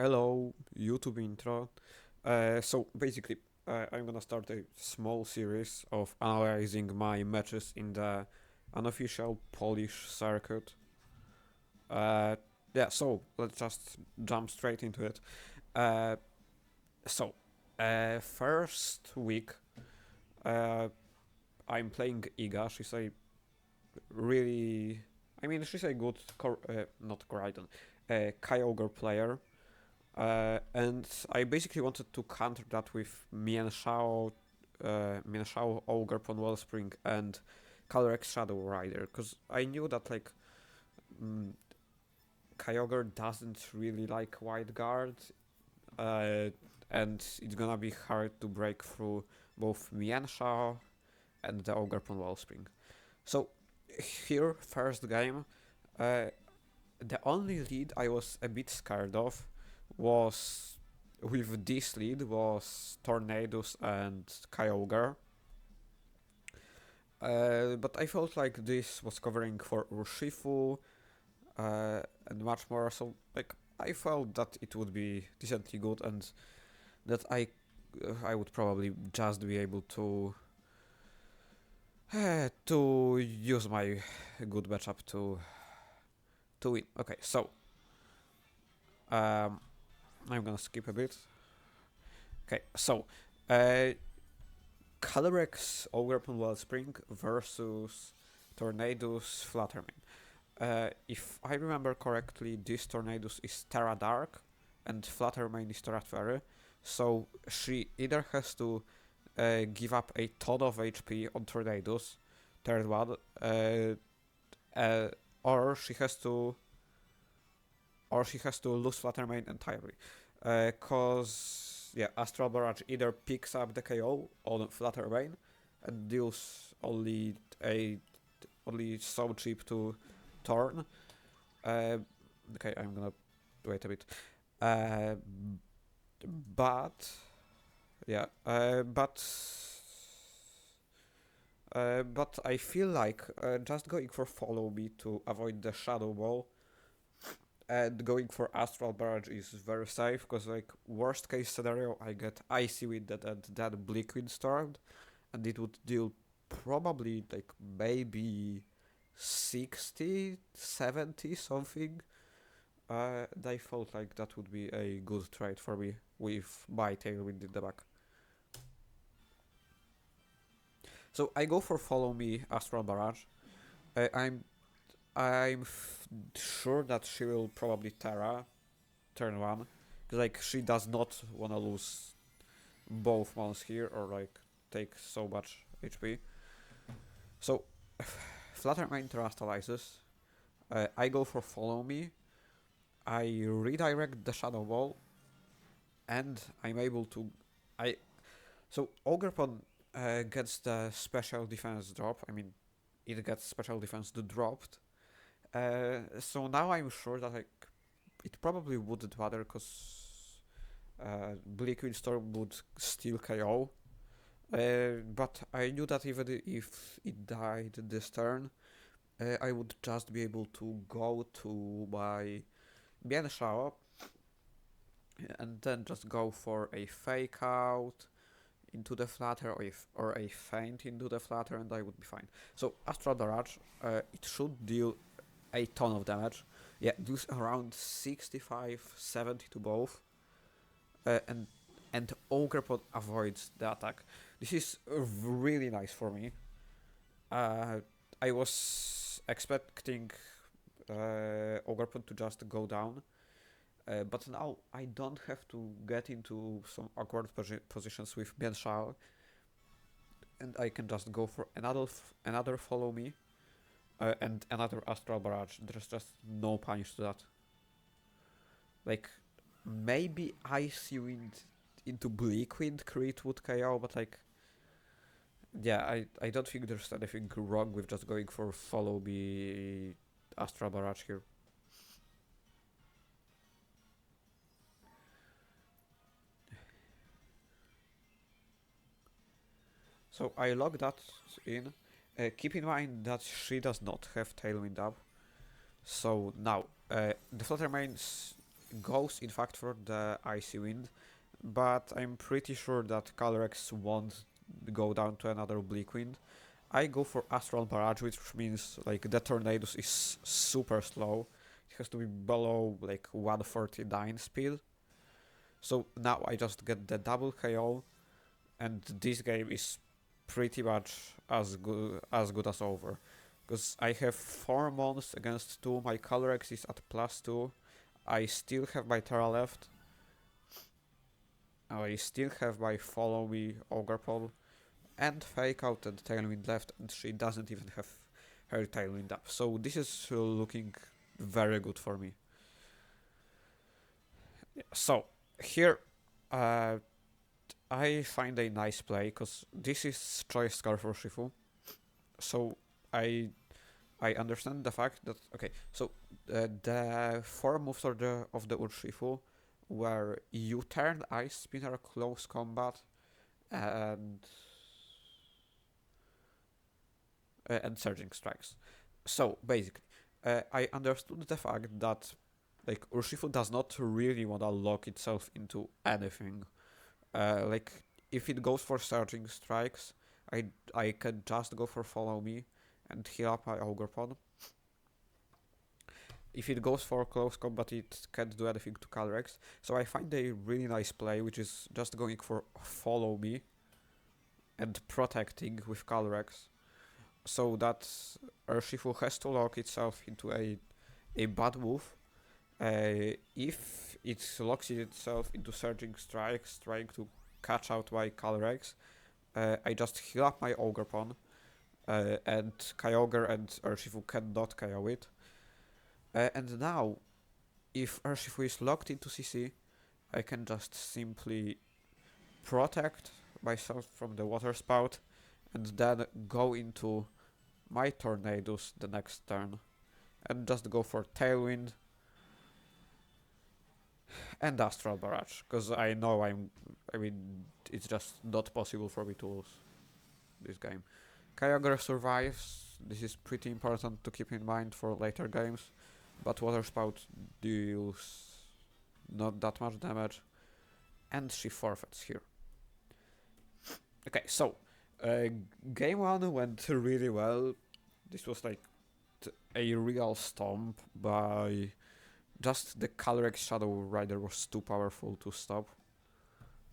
Hello, YouTube intro. So basically, I'm gonna start a small series of analyzing my matches in the unofficial Polish circuit. Uh, yeah, so let's just jump straight into it. Uh, so, first week, uh, I'm playing Iga. She's a really, she's a good, not Corydon, Kyogre player. And I basically wanted to counter that with Mienshao, Ogre, Pon Wellspring, and Calyrex Shadow Rider, because I knew that mm, Kyogre doesn't really like White Guard, uh, and it's gonna be hard to break through both Mienshao and the Ogre, Pon Wellspring. So here, first game, uh, the only lead I was a bit scared of was with this lead was Tornadus and Kyogre. But I felt like this was covering for Urshifu and much more, so I felt that it would be decently good and that I would probably just be able to use my good matchup to win. Okay, so um, I'm gonna skip a bit. Okay, so uh, Calyrex Ogre Wellspring versus Tornadus Fluttermane. If I remember correctly, this Tornadus is Terra Dark and Fluttermane is Terra Fairy, so she either has to give up a ton of HP on Tornadus, third one, uh, or she has to lose Fluttermane entirely. Cause yeah, Astral Barrage either picks up the KO on Fluttermane and deals only so cheap to Torn. Uh, okay, I'm gonna wait a bit. Uh, but yeah, but I feel like just going for Follow Me to avoid the Shadow Ball and going for Astral Barrage is very safe because worst case scenario I get Icy Wind and then Bleak Wind Stormed and it would deal probably maybe 60, 70 something. And I felt like that would be a good trade for me with my Tailwind in the back. So I go for Follow Me Astral Barrage. Uh, I'm sure that she will probably Terra turn one. She does not want to lose both mons here or take so much HP. So Fluttermane terastallizes. I go for Follow Me. I redirect the Shadow Ball, and I'm able to. I so Ogrepon gets the special defense drop. It gets special defense dropped. So now I'm sure that it probably wouldn't matter because Bleak Windstorm would still KO. But I knew that even if it died this turn, I would just be able to go to my Mienshao and then just go for a Fake Out into the Flutter or a Feint into the Flutter and I would be fine. So Astral Barrage, it should deal a ton of damage. Yeah, deals around 65, 70 to both. And Ogrepon avoids the attack. This is really nice for me. I was expecting Ogrepon to just go down, but now I don't have to get into some awkward positions with Mienshao, and I can just go for another Follow Me, and another Astral Barrage. There's just no punish to that. Maybe Icy Wind into Bleak Wind crit would KO, but yeah, I don't think there's anything wrong with just going for Follow Me Astral Barrage here. So I log that in. Keep in mind that she does not have Tailwind up. So now, the Fluttermane goes in fact for the Icy Wind, but I'm pretty sure that Calyrex won't go down to another Bleak Wind. I go for Astral Barrage, which means like the Tornadus is super slow. It has to be below like 149 speed. So now I just get the double KO, and this game is pretty much as good as over. Because I have 4 mons against 2, my Calyrex is at +2, I still have my Terra left, I still have my Follow Me Ogerpon, and Fake Out and Tailwind left, and she doesn't even have her Tailwind up. So this is looking very good for me. So here I find a nice play, because this is Choice Scarf for Shifu. So I understand the fact that so the 4 moves of the Urshifu were U-turn, Ice Spinner, Close Combat, and Surging Strikes. So basically, I understood the fact that like Urshifu does not really want to lock itself into anything. Like if it goes for Surging Strikes, I can just go for Follow Me and heal up my Ogerpon. If it goes for Close Combat, it can't do anything to Calyrex. So I find a really nice play, which is just going for Follow Me and protecting with Calyrex, so that Urshifu has to lock itself into a bad move. If it locks itself into Surging Strikes, trying to catch out my Calyrex, I just heal up my Ogerpon, and Kyogre and Urshifu cannot KO it. And now, if Urshifu is locked into CC, I can just simply protect myself from the Water Spout, and then go into my Tornadus the next turn, and just go for Tailwind and Astral Barrage, because I know it's just not possible for me to lose this game. Kyogre survives, this is pretty important to keep in mind for later games, but Water Spout deals not that much damage, and she forfeits here. Okay, so game 1 went really well. This was like a real stomp by just the Calyrex Shadow Rider was too powerful to stop.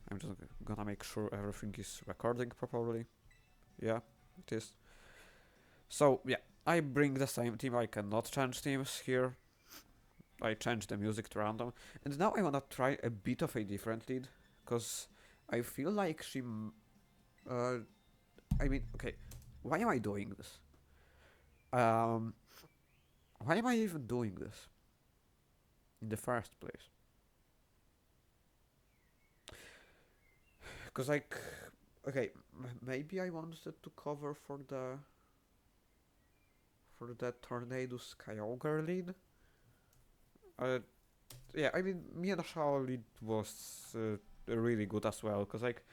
I'm just gonna make sure everything is recording properly. Yeah, it is. So yeah, I bring the same team. I cannot change teams here. I changed the music to random, and now I wanna try a bit of a different lead, cause I feel like she. Okay, why am I doing this? Why am I even doing this in the first place? Cause like, okay, maybe I wanted to cover for the Tornadus Kyogre lead. Yeah, I mean, Mienshao lead was really good as well, cause like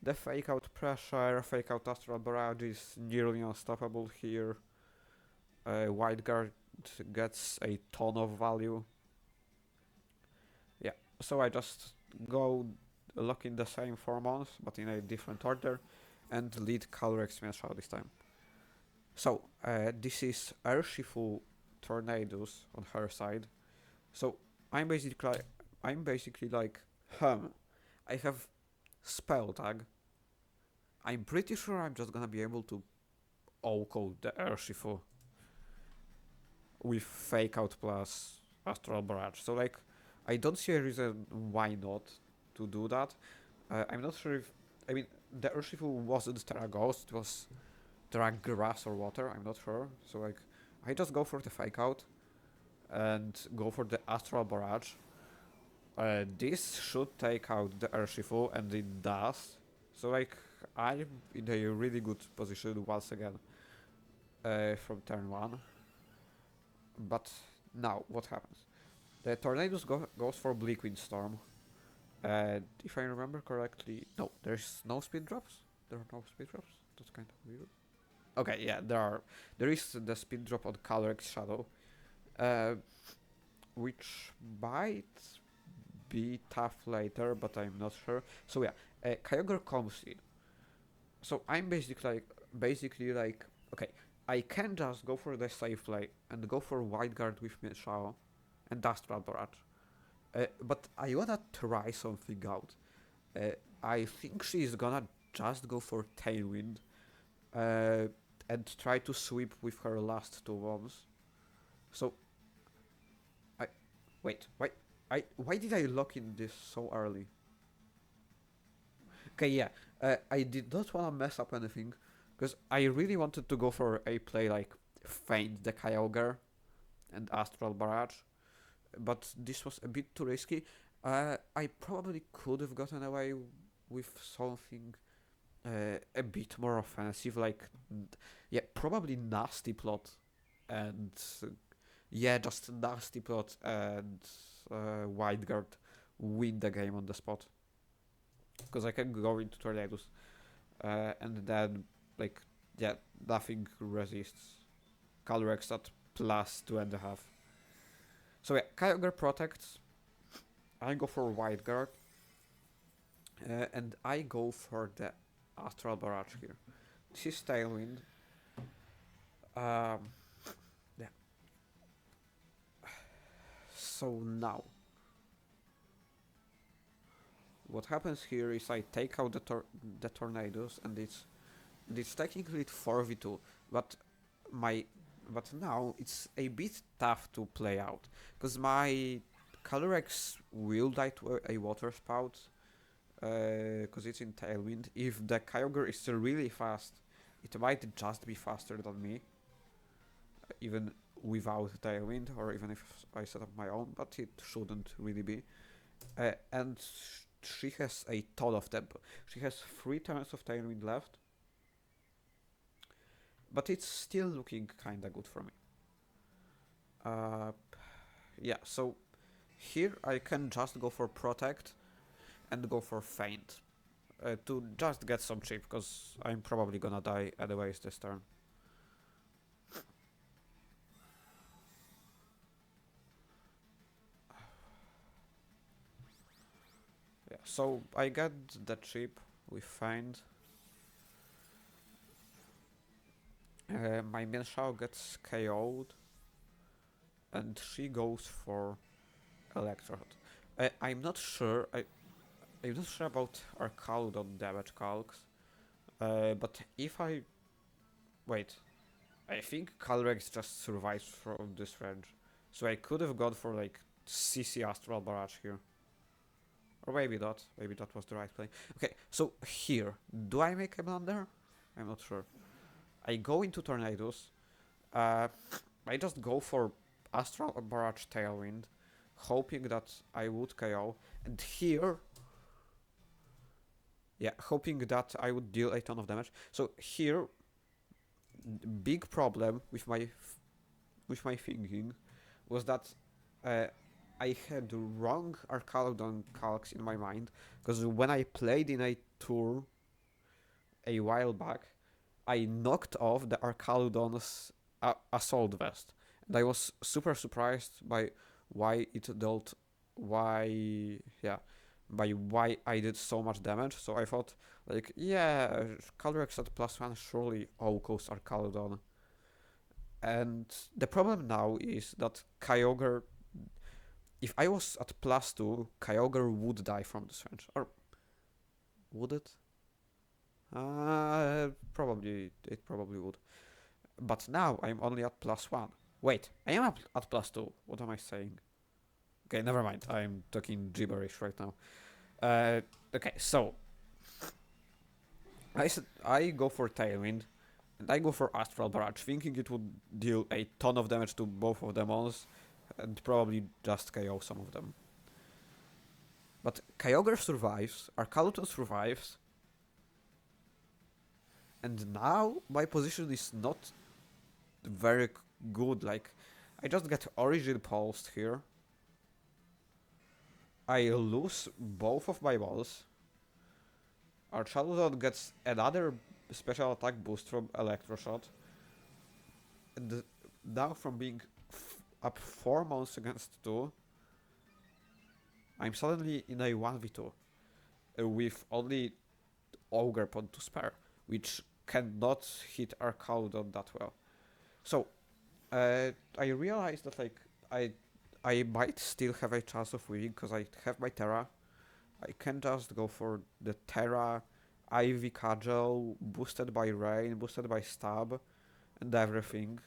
the Fake Out Pressure, Fake Out Astral Barrage is nearly unstoppable here. Wide Guard gets a ton of value. Yeah, so I just go lock in the same 4 mons, but in a different order, and lead Calyrex Mienshao this time. So, this is Urshifu Tornadus on her side. So, I'm basically like, I have Spell Tag. I'm pretty sure I'm just gonna be able to O-code the Urshifu with Fake Out plus Astral Barrage. So like, I don't see a reason why not to do that. I'm not sure if, I mean, the Urshifu wasn't Terra Ghost, it was Terra Grass or Water, I'm not sure. So like, I just go for the Fake Out and go for the Astral Barrage. This should take out the Urshifu, and it does. So like, I'm in a really good position once again from turn 1. But now, what happens? The Tornadus goes for Bleak Wind Storm. And if I remember correctly, no, there's no speed drops? There are no speed drops? That's kind of weird. Okay, yeah, there is the speed drop on Calyrex Shadow, which bites. be tough later, but I'm not sure. So yeah, Kyogre comes in. So I'm basically like, okay, I can just go for the safe play and go for Wide Guard with Mienshao and Astral Barrage. But I wanna try something out. Uh, I think she's gonna just go for Tailwind uh, and try to sweep with her last two ones. So, I wait. Why did I lock in this so early? Okay, yeah. I did not wanna mess up anything because I really wanted to go for a play like Feint the Kyogre and Astral Barrage, but this was a bit too risky. I probably could have gotten away with something a bit more offensive, like yeah, probably Nasty Plot, and yeah, just Nasty Plot and Wide Guard win the game on the spot, because I can go into Tornadoes, and then like yeah, nothing resists. Calyrex at +2.5. So yeah, Kyogre protects. I go for Wide Guard, and I go for the Astral Barrage here. This is Tailwind. Um, yeah. So now, what happens here is I take out the Tornadoes, and it's technically 4v2, but my but now it's a bit tough to play out because my Calyrex will die to a Water Spout because it's in Tailwind. If the Kyogre is really fast, it might just be faster than me, even without Tailwind, or even if I set up my own, but it shouldn't really be. And she has a ton of tempo. She has 3 turns of Tailwind left, but it's still looking kinda good for me. Yeah, so here I can just go for Protect and go for Feint to just get some chip, because I'm probably gonna die anyways this turn. Yeah, so I get the chip with Feint. My Mienshao gets KO'd, and she goes for Electrode. I'm not sure. I'm not sure about Arcaludon damage calcs, but if I wait, I think Calyrex just survives from this range, so I could have gone for like CC Astral Barrage here, or maybe not. Maybe that was the right play. Okay, so here, do I make a blunder? I'm not sure. I go into Tornadoes. Uh, I just go for Astral Barrage Tailwind, hoping that I would KO, and here, yeah, hoping that I would deal a ton of damage. So here, big problem with my thinking was that I had wrong Arcaludon calcs in my mind, because when I played in a tour a while back, I knocked off the Arcaludon's Assault Vest, and I was super surprised by why it dealt, why, yeah, by why I did so much damage. So I thought, like, yeah, Calyrex at +1 surely outgoes Arcaludon. And the problem now is that Kyogre, if I was at +2, Kyogre would die from this range. Or would it? It probably would. But now I'm only at +1. Wait, I am at +2. What am I saying? Okay, never mind. I'm talking gibberish right now. Okay, so I go for Tailwind, and I go for Astral Barrage, thinking it would deal a ton of damage to both of them once, and probably just KO some of them. But Kyogre survives, Arcaludon survives, and now my position is not very good. Like, I just get Origin Pulsed here. I lose both of my balls. Archaludon gets another special attack boost from Electroshot. And now from being up 4 months against 2, I'm suddenly in a 1v2 with only Ogre Pond to spare, which cannot hit Arcaudon that well. So I realized that like I I might still have a chance of winning because I have my Terra. I can just go for the Terra, Ivy Cudgel, boosted by Rain, boosted by Stab, and everything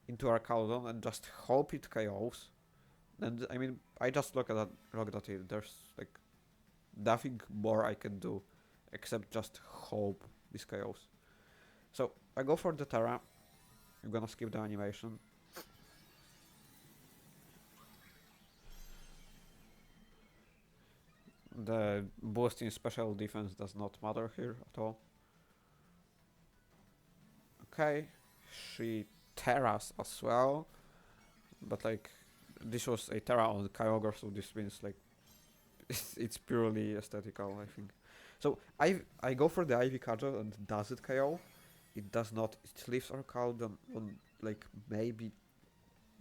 into Arcaudon and just hope it KOs. And I mean, I just look at it. There's like nothing more I can do except just hope this KOs. So I go for the Terra. I'm gonna skip the animation. The boost in special defense does not matter here at all. Okay, she Terras as well, but like this was a Terra on Kyogre, so this means like it's purely aesthetical, I think. So I go for the Ivy Cudgel and does it KO? It does not. It leaves our card on like maybe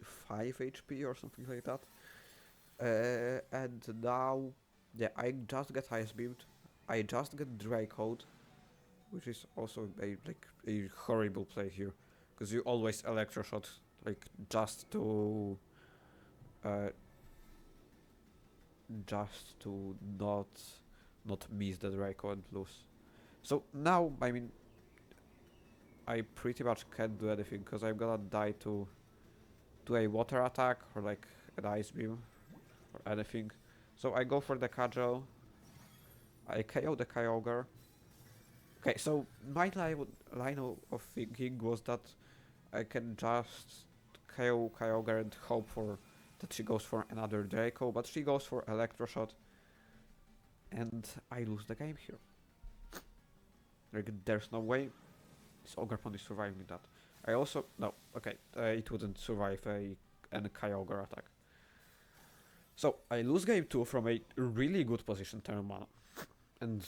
5 HP or something like that. And now, yeah, I just get Ice Beamed. I just get Dracoed, which is also a horrible play here, because you always Electroshot like uh, just to not miss the Draco and lose. So now, I mean, I pretty much can't do anything because I'm gonna die to a water attack or like an ice beam or anything. So I go for the Cudgel. I KO the Kyogre. Okay, so my line of thinking was that I can just KO Kyogre and hope for that she goes for another Draco, but she goes for Electroshot, and I lose the game here. Like, there's no way this Ogerpon is surviving that. I also no, okay, it wouldn't survive an Kyogre attack. So I lose game 2 from a really good position turn 1, and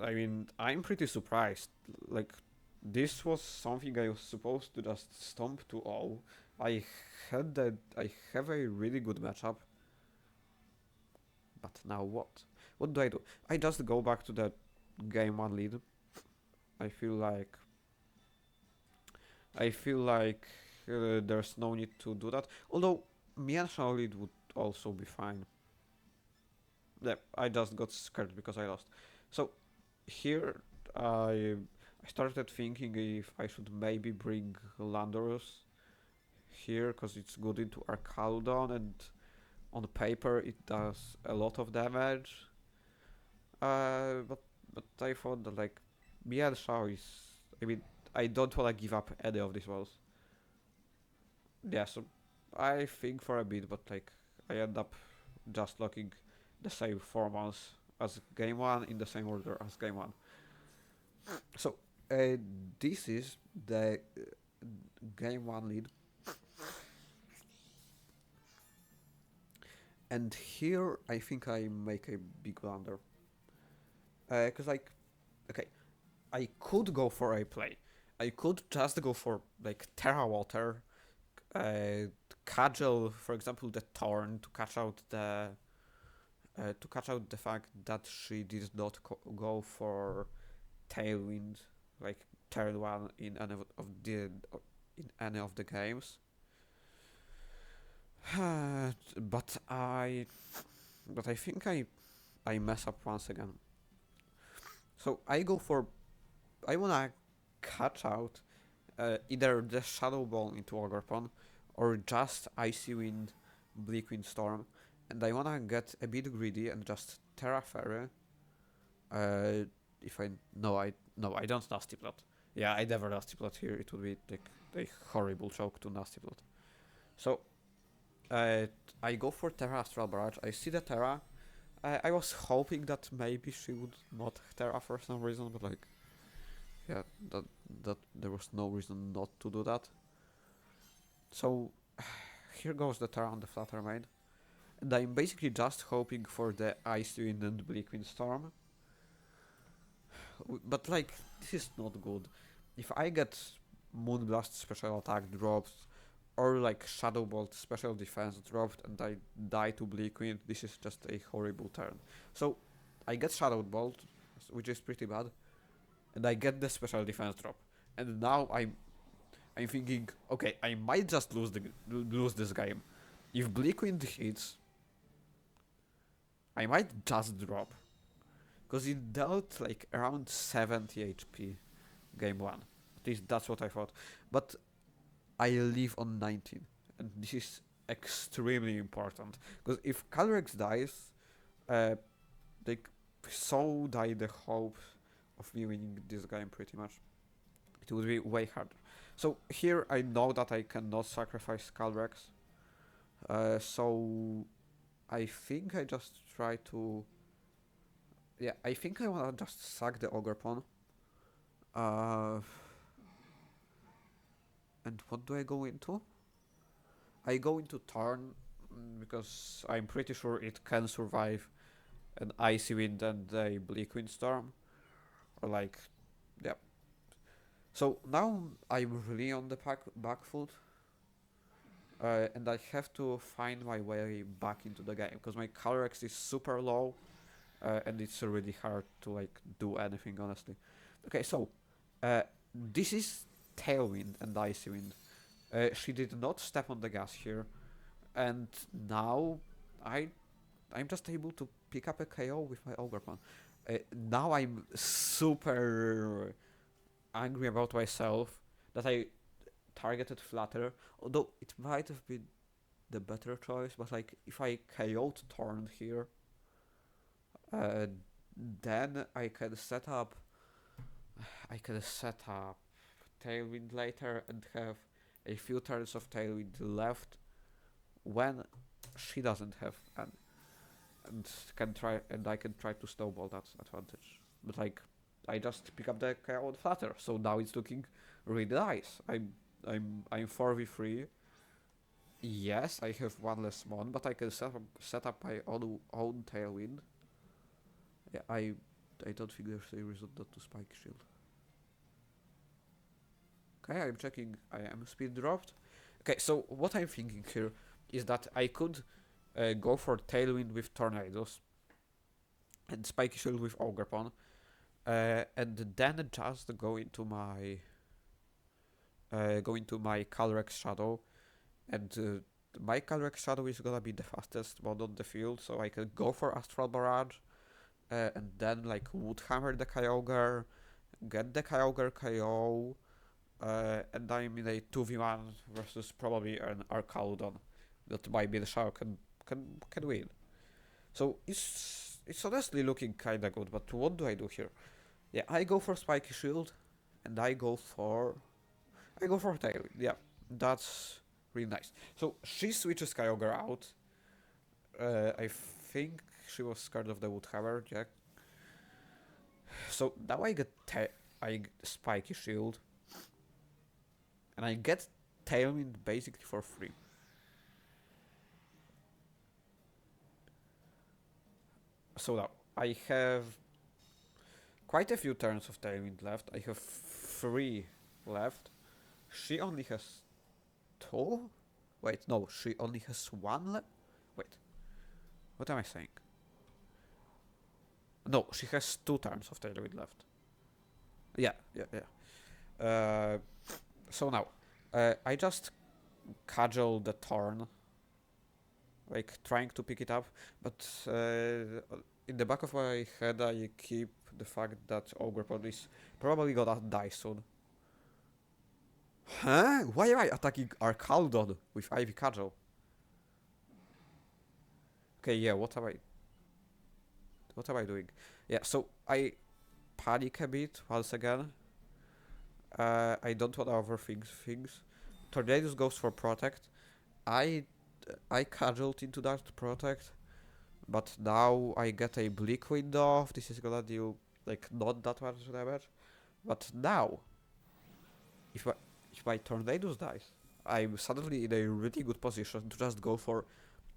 I mean I'm pretty surprised. Like, this was something I was supposed to just stomp to all. I I have a really good matchup. But now what? What do I do? I just go back to the game 1 lead. I feel like there's no need to do that. Although Mian lead would also be fine. Yeah, I just got scared because I lost. So here I started thinking if I should maybe bring Landorus here because it's good into Arcaudon and on paper it does a lot of damage. But I thought that like Mienshao is. I mean, I don't wanna give up any of these walls. Yeah, so I think for a bit, but like I end up just locking the same 4 months as game 1 in the same order as game 1. So this is the game 1 lead. And here I think I make a big blunder. Because like, okay, I could go for a play. I could just go for like Terra Water, cudgel, for example, the Thorn to catch out the fact that she did not go for Tailwind, like turn 1 in any of the games. but I think I mess up once again. So I wanna catch out either the Shadow Ball into Ogerpon or just Icy Wind, Bleak Wind Storm, and I wanna get a bit greedy and just Terra Fairy. If I I don't Nasty Plot. Yeah, I never Nasty Plot here. It would be like a horrible choke to Nasty Plot. So I go for Terra Astral Barrage. I see the Terra. I was hoping that maybe she would not Terra for some reason, but like, yeah, that there was no reason not to do that. So here goes the Terra on the Flutter Mane, and I'm basically just hoping for the Ice Wind and Bleak Wind Storm. But like, this is not good. If I get Moonblast special attack drops, or like Shadow Bolt special defense dropped and I die to Bleak Wind. This is just a horrible turn. So I get Shadow Bolt, which is pretty bad, and I get the special defense drop. And now I'm thinking, okay, I might just lose this game. If Bleak Wind hits, I might just drop, because it dealt like around 70 HP game one. At least that's what I thought. But I live on 19, and this is extremely important, because if Calyrex dies, like so die the hope of me winning this game pretty much. It would be way harder. So here I know that I cannot sacrifice Calyrex, so I think I just try to. Yeah, I think I wanna just sack the Ogerpon. And what do I go into? I go into Tarn because I'm pretty sure it can survive an Icy Wind and a Bleak Wind Storm. Or like, yeah. So now I'm really on the back foot. And I have to find my way back into the game because my Calyrex is super low, and it's really hard to like do anything honestly. Okay, so this is Tailwind and Icy Wind. She did not step on the gas here, and now I'm just able to pick up a KO with my Ogerpon. Now I'm super angry about myself that I targeted Flutter, although it might have been the better choice, but like if I KO'd Torn here, then I can set up Tailwind later and have a few turns of Tailwind left when she doesn't have any, and I can try to snowball that advantage. But like I just pick up the KO on Flutter, so now it's looking really nice. I'm 4v3. Yes, I have one less mon, but I can set up my own Tailwind. Yeah, I don't think there's a reason not to Spike Shield. Okay, I'm checking. I am speed dropped. Okay, so what I'm thinking here is that I could go for Tailwind with Tornadoes and Spike Shield with Ogerpon, and then just go into my Calyrex Shadow, and my Calyrex Shadow is gonna be the fastest one on the field, so I can go for Astral Barrage, and then like Woodhammer the Kyogre, get the Kyogre KO, and I'm in a 2v1 versus probably an Arcaludon that might be the Shadow can win. So it's honestly looking kinda good, but what do I do here? Yeah, I go for Spiky Shield, and I go for Tailwind. Yeah, that's really nice. So she switches Kyogre out. I think she was scared of the Woodhammer, yeah. So now I get Spiky Shield, and I get Tailwind basically for free. So now I have quite a few turns of Tailwind left. I have 3 left. She only has 2? Wait, no, she only has 1 left? Wait, what am I saying? No, she has 2 turns of Tailwind left. Yeah. So now, I just cudgel the Torn, like trying to pick it up, but in the back of my head I keep the fact that Ogerpon is probably gonna die soon. Huh? Why am I attacking Arcaludon with Ivy Cudgel? Okay, yeah, what am I doing? Yeah, so I panic a bit once again. I don't want to overthink things. Tornadus goes for Protect. I cudgeled into that Protect, but now I get a Bleak Wind off. This is gonna deal like not that much damage. But now, if my Tornadus dies, I'm suddenly in a really good position to just go for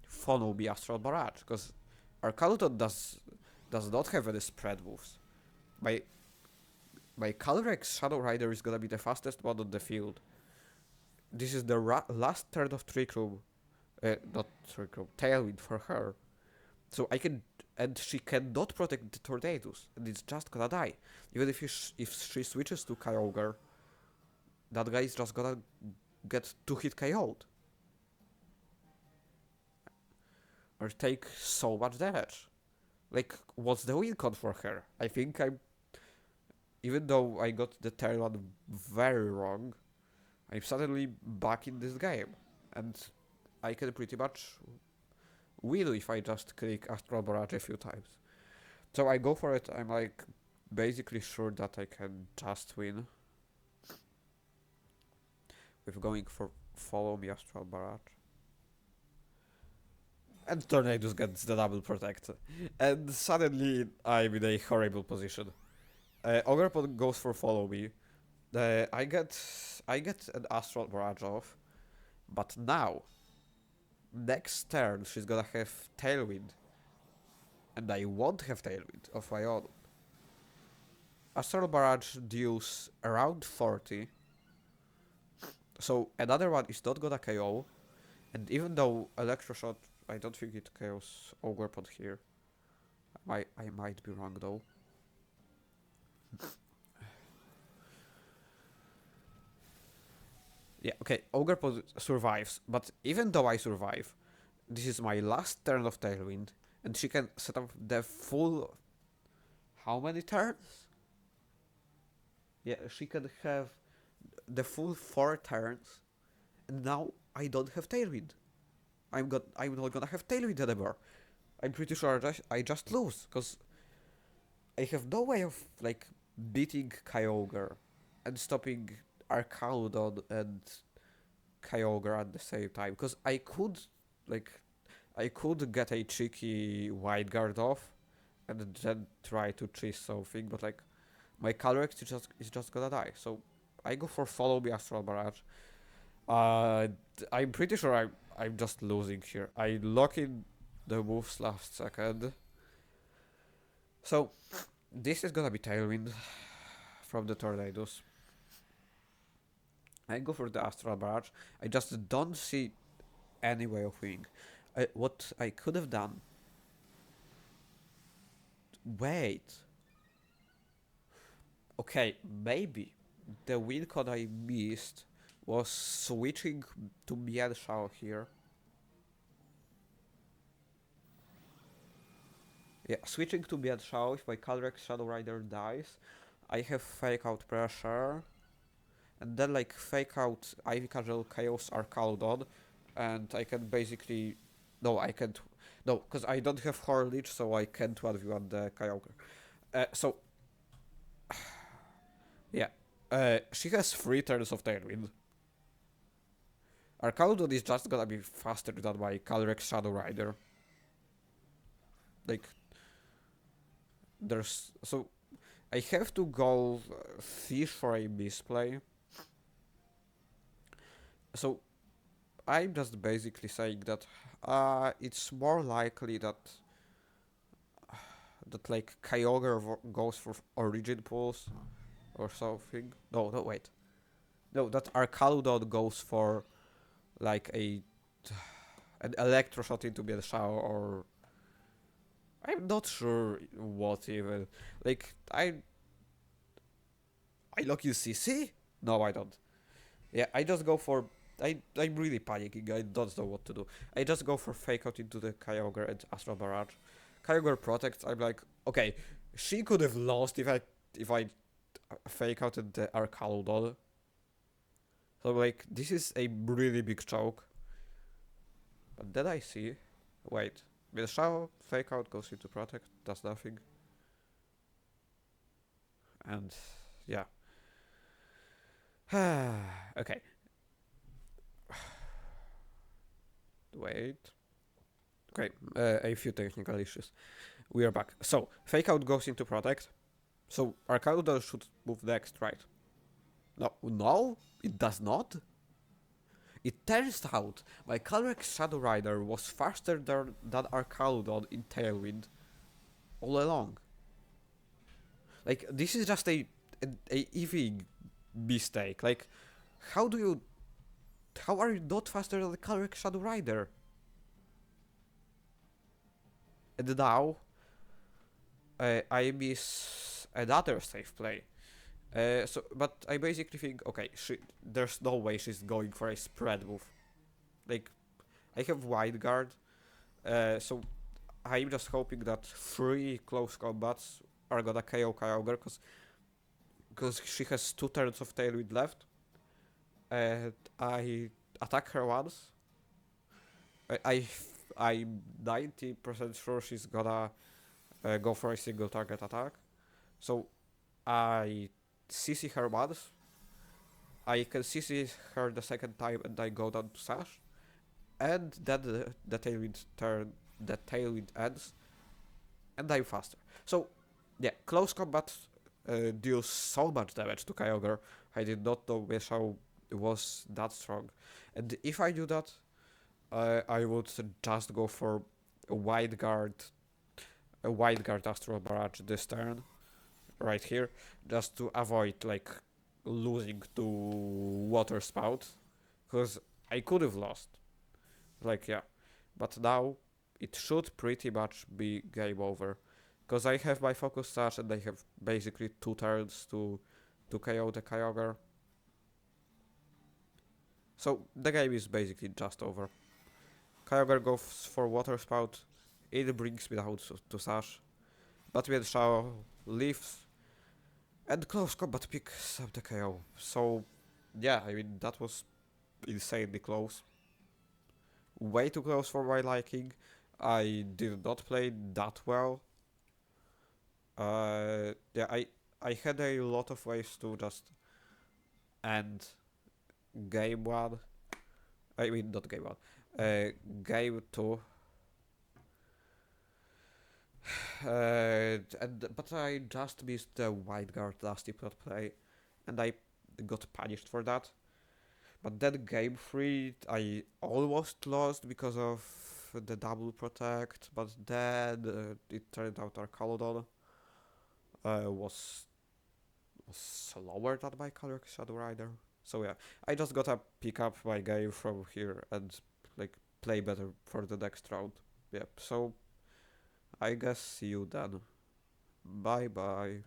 Phonoby Astral Barrage, because Arcaludon does not have any spread moves. My Calyrex Shadow Rider is gonna be the fastest one on the field. this is the last turn of Trick Room, not Trick Room, Tailwind for her. So I can, and she cannot protect the tornadoes, and it's just gonna die. Even if she switches to Kyogre, that guy is just gonna get 2-hit KO'd. Or take so much damage. Like, what's the win con for her? I think even though I got the turn one very wrong, I'm suddenly back in this game. And I can pretty much win if I just click Astral Barrage a few times. So I go for it. I'm like basically sure that I can just win with going for Follow Me Astral Barrage. And Tornadus gets the double protect. And suddenly I'm in a horrible position. Ogerpon goes for Follow Me. I get an Astral Barrage off. But now, next turn she's gonna have Tailwind. And I won't have Tailwind of my own. Astral Barrage deals around 40. So another one is not gonna KO. And even though Electroshock, I don't think it KOs Ogerpon here. I might be wrong though. Yeah, okay, Ogerpon survives, but even though I survive, this is my last turn of Tailwind, and she can set up the full... How many turns? Yeah, she can have the full 4 turns, and now I don't have Tailwind. I'm not gonna have Tailwind anymore. I'm pretty sure I just lose, because I have no way of, like, beating Kyogre and stopping Arcaludon and Kyogre at the same time. Because I could get a cheeky Wide Guard off and then try to chase something, but like my Calyrex is just gonna die. So I go for Follow Me Astral Barrage. I'm pretty sure I'm just losing here. I lock in the moves last second. So this is gonna be Tailwind from the Tornadoes. I go for the Astral Barrage. I just don't see any way of winning. What I could have done... Wait. Okay, maybe the win con I missed was switching to Mienshao here. Yeah, switching to Mienshao, if my Calyrex Shadow Rider dies, I have Fake Out Pressure, and then like Fake Out Ivy Cudgel Chaos Arcaludon, and I can basically... No, I can't... No, because I don't have Horror Leech, so I can't 1v1 the Kyogre. So... yeah. She has 3 turns of Tailwind. Arcaludon is just gonna be faster than my Calyrex Shadow Rider. Like... There's... So... I have to go Fish for a misplay. So... I'm just basically saying that it's more likely that like Kyogre goes for Origin Pulse or something. No, wait. No, that Arcaludon goes for like an Electroshock into Mienshao, or I'm not sure what even. Like I lock in CC? No, I don't. Yeah, I just go for... I'm really panicking. I don't know what to do. I just go for Fake Out into the Kyogre and Astral Barrage. Kyogre protects. I'm like, okay, she could have lost if I Fake Outed the Arcaludon. So like, this is a really big choke. But then I see... Wait. Mienshao, Fake Out, goes into Protect, does nothing. And... yeah. Okay. Wait. Okay, a few technical issues. We are back. So, Fake Out goes into Protect. So, Arcaludon should move next, right? No, it does not. It turns out my Calyrex Shadow Rider was faster than Arcaludon in Tailwind all along. Like, this is just a EV mistake. Like, how do you... How are you not faster than the Calric Shadow Rider? And now, I miss another safe play. But I basically think, okay, there's no way she's going for a spread move. Like, I have wide guard, so I'm just hoping that 3 close combats are gonna KO Kyogre, because she has 2 turns of Tailwind left, and I attack her once. I'm 90% sure she's gonna go for a single target attack. So I CC her once. I can CC her the second time, and I go down to Sash, and then the tailwind ends, and I'm faster. So yeah, close combat deals so much damage to Kyogre. I did not know Mishao was that strong, and if I do that, I would just go for a wide guard, Astral Barrage this turn, right here, just to avoid like losing to Water Spout, because I could have lost. Like yeah, but now it should pretty much be game over, because I have my Focus Sash and I have basically 2 turns to KO the Kyogre. So the game is basically just over. Kyogre goes for Water Spout. It brings me down to Sash. Batman Shao leaves, and close combat picks up the KO. So yeah, I mean that was insanely close. Way too close for my liking. I did not play that well. Yeah, I had a lot of ways to just end game one. I mean, not game one. Game two. But I just missed the wide guard Dusty plot play, and I got punished for that. But then game 3, I almost lost because of the double protect, but then it turned out Arcalodon was slower than my Calric Shadow Rider. So yeah, I just gotta pick up my game from here and like play better for the next round. Yep, so I guess see you then. Bye bye.